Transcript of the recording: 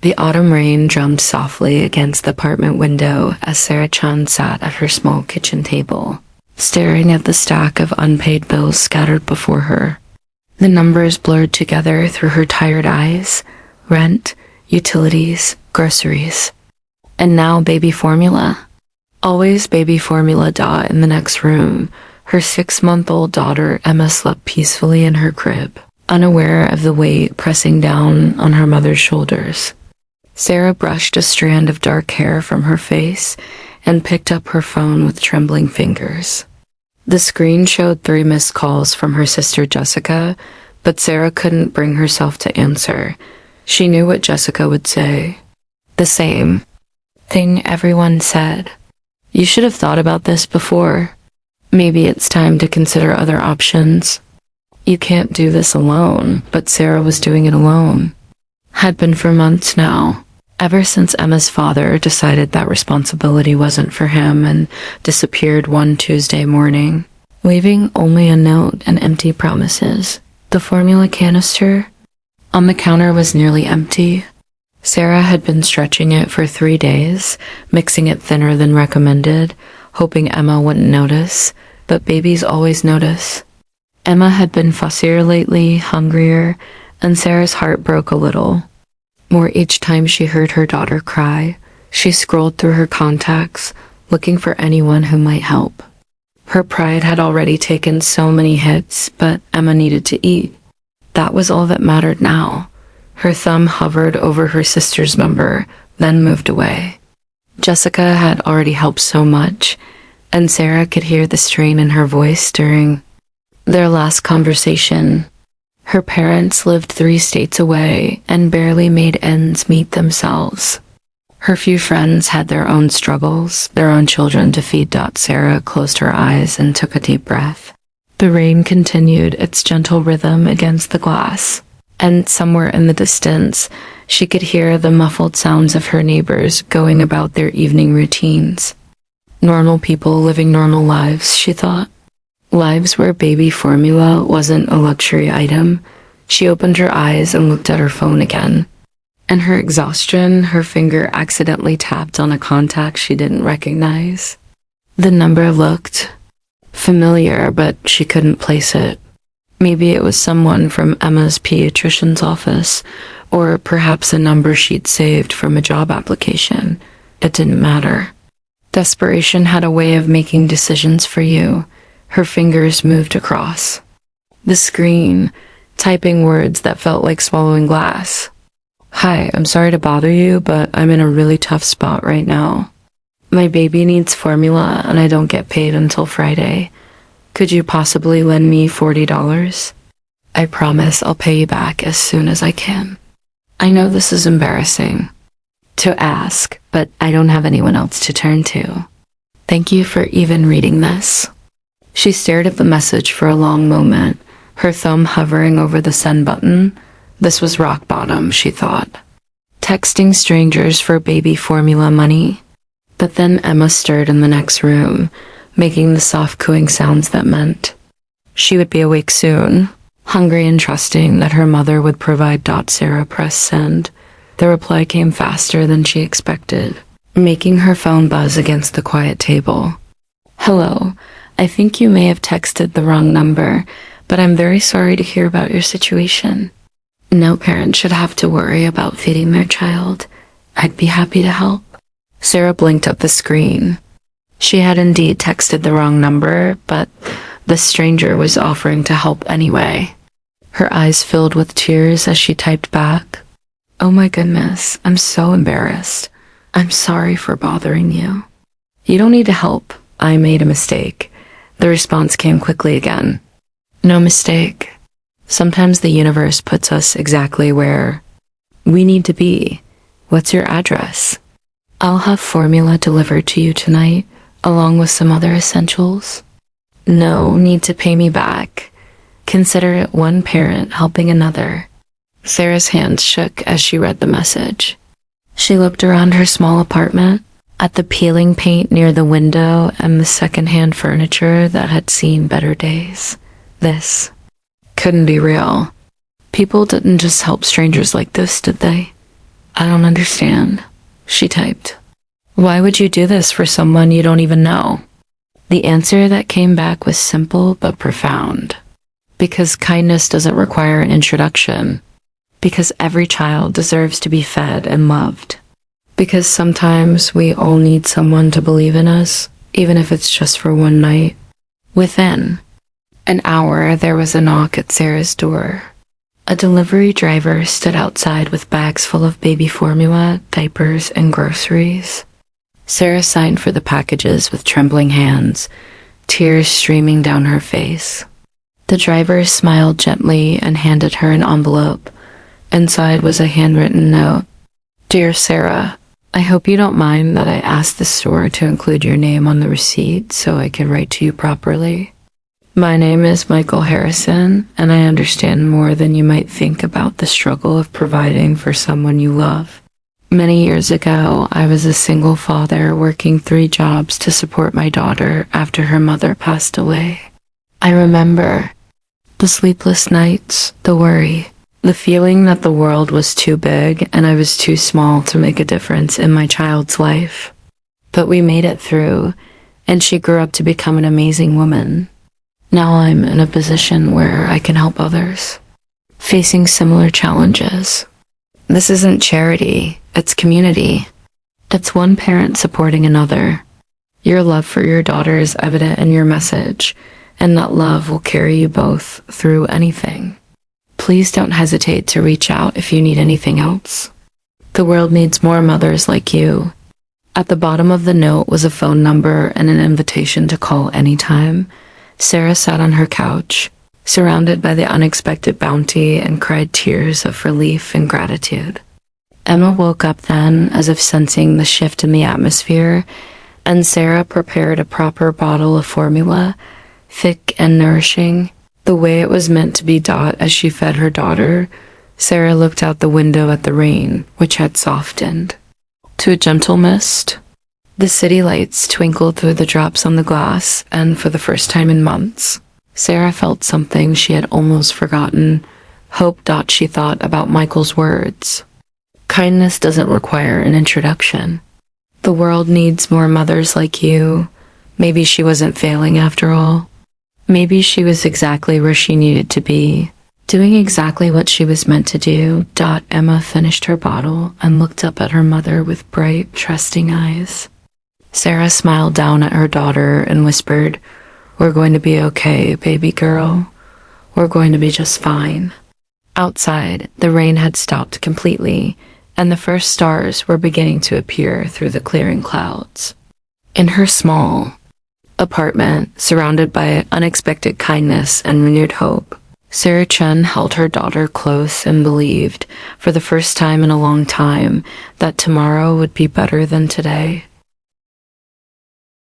The autumn rain drummed softly against the apartment window as Sarah Chun sat at her small kitchen table, staring at the stack of unpaid bills scattered before her. The numbers blurred together through her tired eyes: rent, utilities, groceries. And now baby formula. Always baby formula. In the next room, her 6-month-old daughter Emma slept peacefully in her crib, unaware of the weight pressing down on her mother's shoulders. Sarah brushed a strand of dark hair from her face and picked up her phone with trembling fingers. The screen showed 3 missed calls from her sister Jessica, but Sarah couldn't bring herself to answer. She knew what Jessica would say. The same thing everyone said. You should have thought about this before. Maybe it's time to consider other options. You can't do this alone, but Sarah was doing it alone. Had been for months now. Ever since Emma's father decided that responsibility wasn't for him and disappeared one Tuesday morning, leaving only a note and empty promises. The formula canister on the counter was nearly empty. Sarah had been stretching it for 3 days, mixing it thinner than recommended, hoping Emma wouldn't notice, but babies always notice. Emma had been fussier lately, hungrier, and Sarah's heart broke a little. More each time she heard her daughter cry. She scrolled through her contacts, looking for anyone who might help. Her pride had already taken so many hits, but Emma needed to eat. That was all that mattered now. Her thumb hovered over her sister's number, then moved away. Jessica had already helped so much, and Sarah could hear the strain in her voice during their last conversation. Her parents lived 3 states away and barely made ends meet themselves. Her few friends had their own struggles, their own children to feed. Sarah closed her eyes and took a deep breath. The rain continued its gentle rhythm against the glass, and somewhere in the distance, she could hear the muffled sounds of her neighbors going about their evening routines. Normal people living normal lives, she thought. Lives where baby formula wasn't a luxury item. She opened her eyes and looked at her phone again. In her exhaustion, her finger accidentally tapped on a contact she didn't recognize. The number looked familiar, but she couldn't place it. Maybe it was someone from Emma's pediatrician's office, or perhaps a number she'd saved from a job application. It didn't matter. Desperation had a way of making decisions for you. Her fingers moved across the screen, typing words that felt like swallowing glass. Hi, I'm sorry to bother you, but I'm in a really tough spot right now. My baby needs formula and I don't get paid until Friday. Could you possibly lend me $40? I promise I'll pay you back as soon as I can. I know this is embarrassing to ask, but I don't have anyone else to turn to. Thank you for even reading this. She stared at the message for a long moment, her thumb hovering over the send button. This was rock bottom, she thought. Texting strangers for baby formula money. But then Emma stirred in the next room, making the soft cooing sounds that meant she would be awake soon, hungry and trusting that her mother would provide. Sarah pressed send. The reply came faster than she expected, making her phone buzz against the quiet table. Hello. I think you may have texted the wrong number, but I'm very sorry to hear about your situation. No parent should have to worry about feeding their child. I'd be happy to help. Sarah blinked at the screen. She had indeed texted the wrong number, but the stranger was offering to help anyway. Her eyes filled with tears as she typed back, "Oh my goodness, I'm so embarrassed. I'm sorry for bothering you. You don't need to help. I made a mistake." The response came quickly again. No mistake. Sometimes the universe puts us exactly where we need to be. What's your address? I'll have formula delivered to you tonight, along with some other essentials. No need to pay me back. Consider it one parent helping another. Sarah's hands shook as she read the message. She looked around her small apartment, at the peeling paint near the window and the second-hand furniture that had seen better days. This couldn't be real. People didn't just help strangers like this, did they? I don't understand, she typed. Why would you do this for someone you don't even know? The answer that came back was simple but profound. Because kindness doesn't require an introduction. Because every child deserves to be fed and loved. Because sometimes we all need someone to believe in us, even if it's just for one night. Within an hour, there was a knock at Sarah's door. A delivery driver stood outside with bags full of baby formula, diapers, and groceries. Sarah signed for the packages with trembling hands, tears streaming down her face. The driver smiled gently and handed her an envelope. Inside was a handwritten note. Dear Sarah, I hope you don't mind that I asked the store to include your name on the receipt so I can write to you properly. My name is Michael Harrison, and I understand more than you might think about the struggle of providing for someone you love. Many years ago, I was a single father working 3 jobs to support my daughter after her mother passed away. I remember the sleepless nights, the worry, the feeling that the world was too big and I was too small to make a difference in my child's life. But we made it through, and she grew up to become an amazing woman. Now I'm in a position where I can help others, facing similar challenges. This isn't charity, it's community. It's one parent supporting another. Your love for your daughter is evident in your message, and that love will carry you both through anything. Please don't hesitate to reach out if you need anything else. The world needs more mothers like you. At the bottom of the note was a phone number and an invitation to call anytime. Sarah sat on her couch, surrounded by the unexpected bounty, and cried tears of relief and gratitude. Emma woke up then, as if sensing the shift in the atmosphere, and Sarah prepared a proper bottle of formula, thick and nourishing, the way it was meant to be. As she fed her daughter, Sarah looked out the window at the rain, which had softened to a gentle mist. The city lights twinkled through the drops on the glass, and for the first time in months, Sarah felt something she had almost forgotten. Hope. She thought about Michael's words. Kindness doesn't require an introduction. The world needs more mothers like you. Maybe she wasn't failing after all. Maybe she was exactly where she needed to be, doing exactly what she was meant to do. Emma finished her bottle and looked up at her mother with bright, trusting eyes. Sarah smiled down at her daughter and whispered, "We're going to be okay, baby girl. We're going to be just fine." Outside, the rain had stopped completely, and the first stars were beginning to appear through the clearing clouds. In her small apartment, surrounded by unexpected kindness and renewed hope, Sarah Chen held her daughter close and believed, for the first time in a long time, that tomorrow would be better than today.